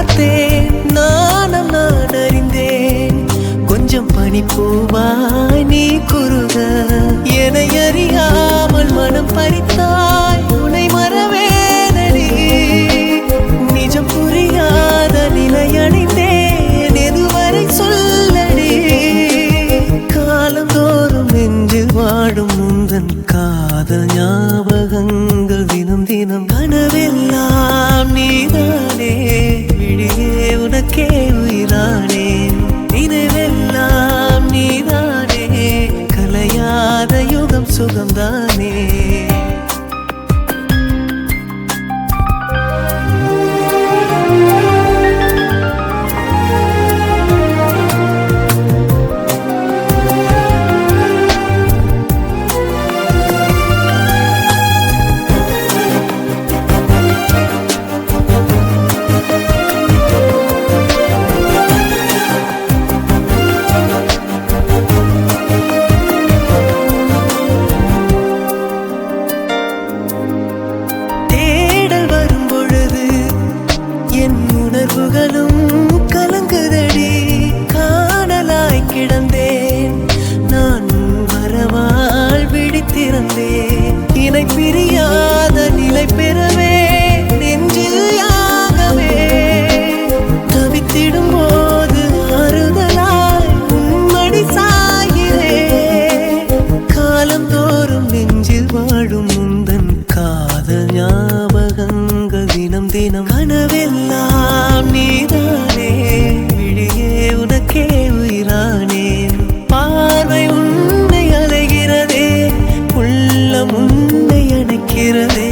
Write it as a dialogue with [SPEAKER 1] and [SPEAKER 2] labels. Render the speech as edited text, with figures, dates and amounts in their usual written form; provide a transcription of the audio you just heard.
[SPEAKER 1] பார்த்தேன், நானும் நான் அறிந்தேன். கொஞ்சம் பனிப்பூவாய் நீ குறுக, என்னை அறியாமல் மனம் பறித்தாய். உன்னை மறவேனடி, நிஜம் புரியாத நிலை அடைந்தேன். எதுவரை சொல்லடி, காலந்தோறும் நெஞ்சில் வாடும் முந்தன் காதல் ஞாபகங்கள் தினம் தினம். கனவெல்லாம் நீதானே, விழியே உனக்கே உயிரானேன். நினைவெல்லாம் நீதானே, கலையாத யுகம் சுகம்தானே. உணர்வுகளும் கலங்குதடி, காணலாய் கிடந்தேன் நான். வரவால் விழித்திருந்தேன், இணை பிரியாத நிலை பெறவே நெஞ்சில் யாகவே. தவித்திடும் போது ஆறுதலாய் உன்மடி சாயிரே. காலம் தோறும் நெஞ்சில் வாழும் முந்தன் காதல் ஞாபகங்கள் தினம் தினம். கனவெல்லாம் நீதானே, விழியே உனக்கே உயிரானேன். பார்வை உன்னை அலைகிறதே, உள்ளம் உன்னை அணைக்கிறதே.